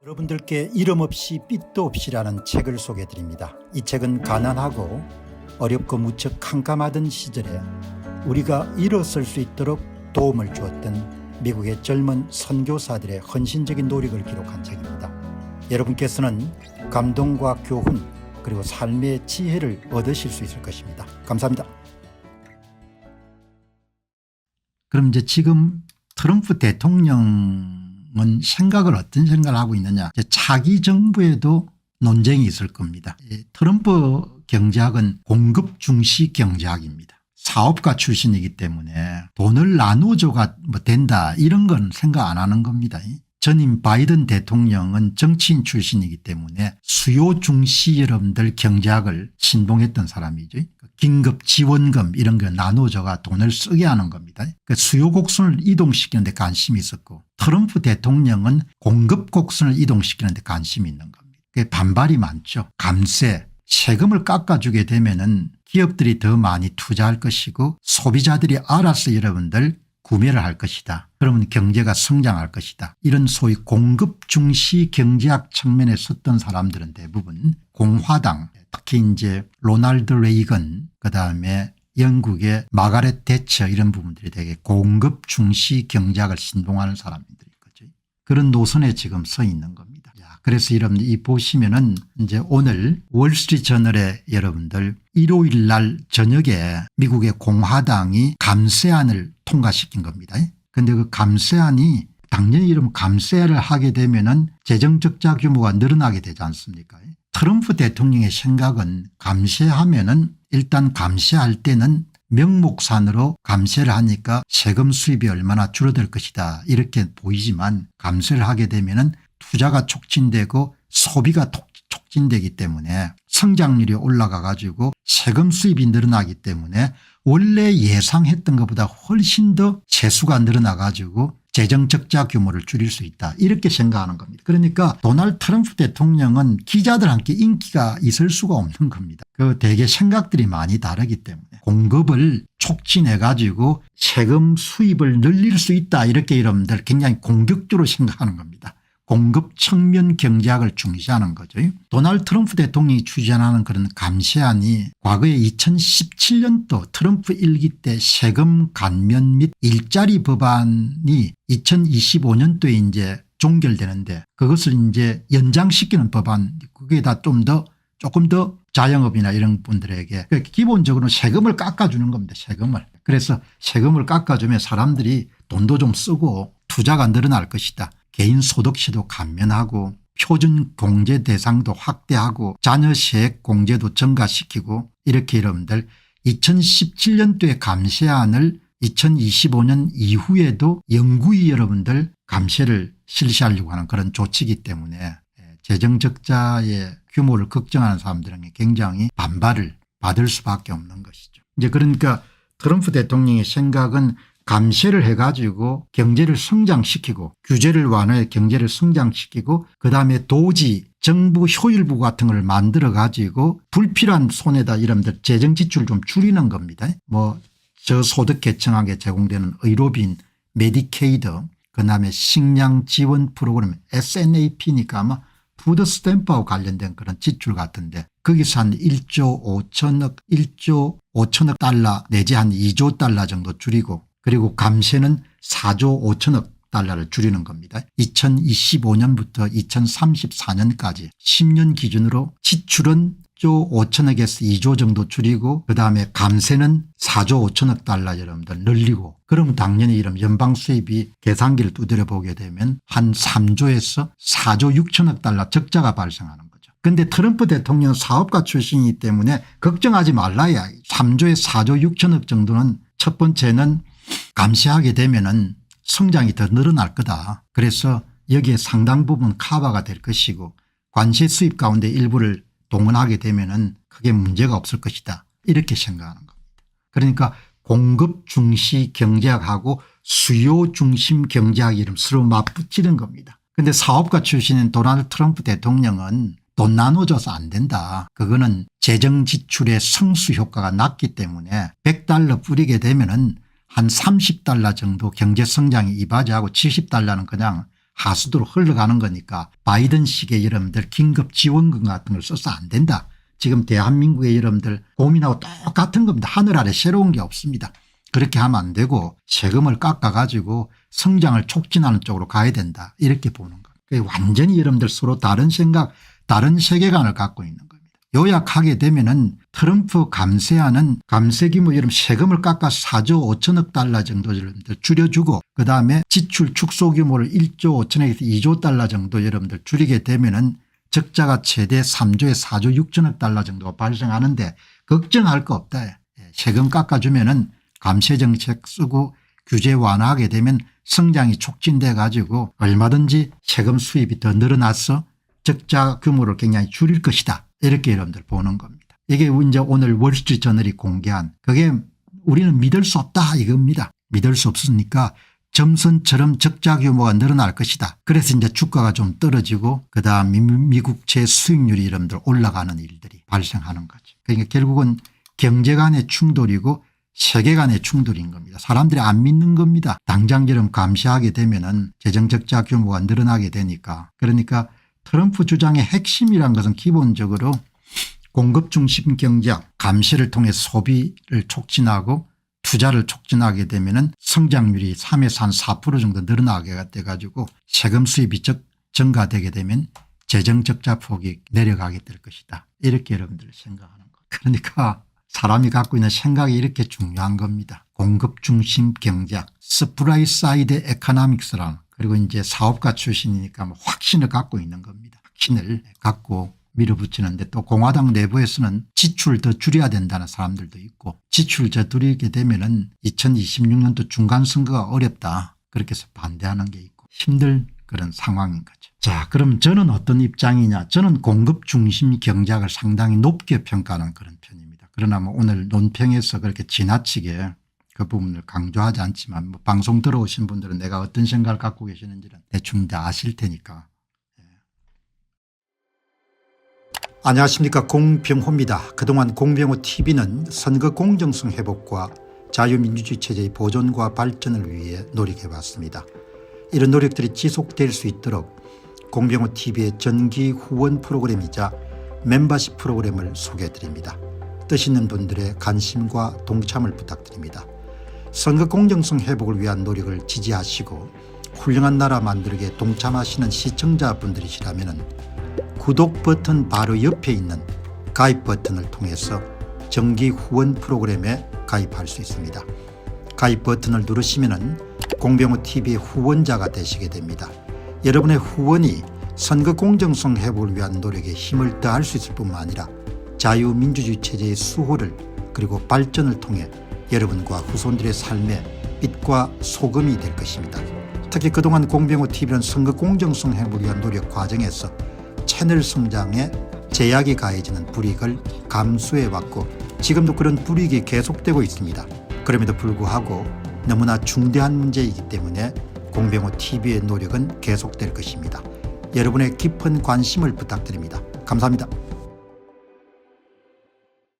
여러분들께 이름 없이 삐도 없이라는 책을 소개해 드립니다. 이 책은 가난하고 어렵고 무척 캄캄하던 시절에 우리가 일어설 수 있도록 도움을 주었던 미국의 젊은 선교사들의 헌신적인 노력을 기록한 책입니다. 여러분께서는 감동과 교훈 그리고 삶의 지혜를 얻으실 수 있을 것입니다. 감사합니다. 그럼 이제 지금 트럼프 대통령은 어떤 생각을 하고 있느냐. 차기 정부에도 논쟁이 있을 겁니다. 트럼프 경제학은 공급 중시 경제학입니다. 사업가 출신이기 때문에 돈을 나눠줘가 된다 이런 건 생각 안 하는 겁니다. 전임 바이든 대통령은 정치인 출신이기 때문에 수요 중시 여러분들 경제학을 신봉했던 사람이죠. 긴급 지원금 이런 거 나눠줘가 돈을 쓰게 하는 겁니다. 수요 곡선을 이동시키는 데 관심이 있었고 트럼프 대통령은 공급 곡선을 이동시키는 데 관심이 있는 겁니다. 반발이 많죠. 감세 세금을 깎아주게 되면은 기업들이 더 많이 투자할 것이고 소비자들이 알아서 여러분들 구매를 할 것이다. 그러면 경제가 성장할 것이다. 이런 소위 공급 중시 경제학 측면에 섰던 사람들은 대부분 공화당 특히 이제 로널드 레이건 그다음에 영국의 마가렛 대처 이런 부분들이 되게 공급 중시 경제학을 신봉하는 사람들인 거죠. 그런 노선에 지금 서 있는 겁니다. 그래서 여러분들 이 보시면은 이제 오늘 월스트리트저널에 여러분들 일요일 날 저녁에 미국의 공화당이 감세안을 통과시킨 겁니다. 그런데 그 감세안이 당연히 이러면 감세를 하게 되면은 재정 적자 규모가 늘어나게 되지 않습니까? 트럼프 대통령의 생각은 감세하면은 일단 감세할 때는 명목산으로 감세를 하니까 세금 수입이 얼마나 줄어들 것이다 이렇게 보이지만 감세를 하게 되면은 투자가 촉진되고 소비가 촉진되기 때문에 성장률이 올라가 가지고 세금 수입이 늘어나기 때문에 원래 예상했던 것보다 훨씬 더 세수가 늘어나 가지고 재정 적자 규모를 줄일 수 있다 이렇게 생각하는 겁니다. 그러니까 도널드 트럼프 대통령은 기자들한테 인기가 있을 수가 없는 겁니다. 그 대개 생각들이 많이 다르기 때문에 공급을 촉진해 가지고 세금 수입을 늘릴 수 있다 이렇게 여러분들 굉장히 공격적으로 생각하는 겁니다. 공급 측면 경제학을 중시하는 거죠. 도널드 트럼프 대통령이 추진하는 그런 감세안이 과거에 2017년도 트럼프 일기 때 세금 감면 및 일자리 법안이 2025년도에 이제 종결되는데 그것을 이제 연장시키는 법안 그게 다 조금 더 자영업이나 이런 분들에게 기본적으로 세금을 깎아주는 겁니다. 세금을. 그래서 세금을 깎아주면 사람들이 돈도 좀 쓰고 투자가 늘어날 것이다. 개인 소득세도 감면하고 표준 공제 대상도 확대하고 자녀 세액 공제도 증가시키고 이렇게 여러분들 2017년도에 감세안을 2025년 이후에도 영구히 여러분들 감세를 실시하려고 하는 그런 조치이기 때문에 재정 적자의 규모를 걱정하는 사람들은 굉장히 반발을 받을 수밖에 없는 것이죠. 이제 그러니까 트럼프 대통령의 생각은 감세를 해가지고 경제를 성장시키고 규제를 완화해 경제를 성장시키고 그다음에 도지 정부 효율부 같은 걸 만들어 가지고 불필요한 손해다 이름들 재정 지출 좀 줄이는 겁니다. 저소득 계층에게 제공되는 의료비 메디케이드 그다음에 식량 지원 프로그램 SNAP니까 아마 푸드 스탬프하고 관련된 그런 지출 같은데 거기서 한 1조 5천억 달러 내지 한 2조 달러 정도 줄이고 그리고 감세는 4조 5천억 달러를 줄이는 겁니다. 2025년부터 2034년까지 10년 기준으로 지출은 1조 5천억에서 2조 정도 줄이고 그다음에 감세는 4조 5천억 달러 여러분들 늘리고 그럼 당연히 이런 연방 수입이 계산기를 두드려 보게 되면 한 3조에서 4조 6천억 달러 적자가 발생하는 거죠. 그런데 트럼프 대통령 사업가 출신이기 때문에 걱정하지 말라야 3조에 4조 6천억 정도는 첫 번째는 감세하게 되면은 성장이 더 늘어날 거다. 그래서 여기에 상당 부분 커버가 될 것이고 관세 수입 가운데 일부를 동원하게 되면은 크게 문제가 없을 것이다. 이렇게 생각하는 겁니다. 그러니까 공급 중시 경제학하고 수요 중심 경제학이 이름 서로 맞붙이는 겁니다. 그런데 사업가 출신인 도널드 트럼프 대통령은 돈 나눠줘서 안 된다. 그거는 재정 지출의 성수 효과가 낮기 때문에 $100 뿌리게 되면은 한 $30 정도 경제 성장이 이바지하고 $70는 그냥 하수도로 흘러가는 거니까 바이든식의 여러분들 긴급 지원금 같은 걸 써서 안 된다. 지금 대한민국의 여러분들 고민하고 똑같은 겁니다. 하늘 아래 새로운 게 없습니다. 그렇게 하면 안 되고 세금을 깎아 가지고 성장을 촉진하는 쪽으로 가야 된다. 이렇게 보는 겁니다. 완전히 여러분들 서로 다른 생각 다른 세계관을 갖고 있는 겁니다. 요약하게 되면은 트럼프 감세하는 감세 규모 여러분 세금을 깎아서 4조 5천억 달러 정도 여러분들 줄여주고 그다음에 지출 축소 규모를 1조 5천억에서 2조 달러 정도 여러분들 줄이게 되면은 적자가 최대 3조에 4조 6천억 달러 정도가 발생하는데 걱정할 거 없다. 세금 깎아주면은 감세 정책 쓰고 규제 완화하게 되면 성장이 촉진돼 가지고 얼마든지 세금 수입이 더 늘어나서 적자 규모를 굉장히 줄일 것이다. 이렇게 여러분들 보는 겁니다. 이게 이제 오늘 월스트리트저널이 공개한 그게 우리는 믿을 수 없다 이겁니다. 믿을 수 없으니까 점선처럼 적자 규모가 늘어날 것이다. 그래서 이제 주가가 좀 떨어지고 그다음 미국채 수익률이 여러분들 올라가는 일들이 발생하는 거죠. 그러니까 결국은 경제 간의 충돌이고 세계 간의 충돌인 겁니다. 사람들이 안 믿는 겁니다. 당장 여러분 감시하게 되면은 재정 적자 규모가 늘어나게 되니까. 그러니까 트럼프 주장의 핵심이란 것은 기본적으로 공급 중심 경제학 감세를 통해 소비를 촉진하고 투자를 촉진하게 되면은 성장률이 3에서 한 4% 정도 늘어나게 돼 가지고 세금 수입이 증가되게 되면 재정 적자 폭이 내려가게 될 것이다. 이렇게 여러분들이 생각하는 것. 그러니까 사람이 갖고 있는 생각이 이렇게 중요한 겁니다. 공급 중심 경제학 서프라이 사이드 에코노믹스라는 그리고 이제 사업가 출신이니까 뭐 확신을 갖고 있는 겁니다. 확신을 갖고 밀어붙이는데 또 공화당 내부에서는 지출 더 줄여야 된다는 사람들도 있고 지출 더 줄이게 되면은 2026년도 중간선거가 어렵다. 그렇게 해서 반대하는 게 있고 힘들 그런 상황인 거죠. 자, 그럼 저는 어떤 입장이냐. 저는 공급 중심 경제학을 상당히 높게 평가하는 그런 편입니다. 그러나 뭐 오늘 논평에서 그렇게 지나치게 그 부분을 강조하지 않지만 뭐 방송 들어오신 분들은 내가 어떤 생각을 갖고 계시는지는 대충 다 아실 테니까. 안녕하십니까, 공병호입니다. 그동안 공병호 TV는 선거 공정성 회복과 자유민주주의 체제의 보존과 발전을 위해 노력해왔습니다. 이런 노력들이 지속될 수 있도록 공병호 TV의 정기 후원 프로그램이자 멤버십 프로그램을 소개해드립니다. 뜻 있는 분들의 관심과 동참을 부탁드립니다. 선거 공정성 회복을 위한 노력을 지지하시고 훌륭한 나라 만들기에 동참하시는 시청자분들이시라면 구독 버튼 바로 옆에 있는 가입 버튼을 통해서 정기 후원 프로그램에 가입할 수 있습니다. 가입 버튼을 누르시면 공병호TV의 후원자가 되시게 됩니다. 여러분의 후원이 선거 공정성 회복을 위한 노력에 힘을 더할 수 있을 뿐만 아니라 자유민주주의 체제의 수호를 그리고 발전을 통해 여러분과 후손들의 삶에 빛과 소금이 될 것입니다. 특히 그동안 공병호TV는 선거 공정성 회복을 위한 노력 과정에서 채널 성장에 제약이 가해지는 불이익을 감수해왔고 지금도 그런 불이익이 계속되고 있습니다. 그럼에도 불구하고 너무나 중대한 문제이기 때문에 공병호TV의 노력은 계속될 것입니다. 여러분의 깊은 관심을 부탁드립니다. 감사합니다.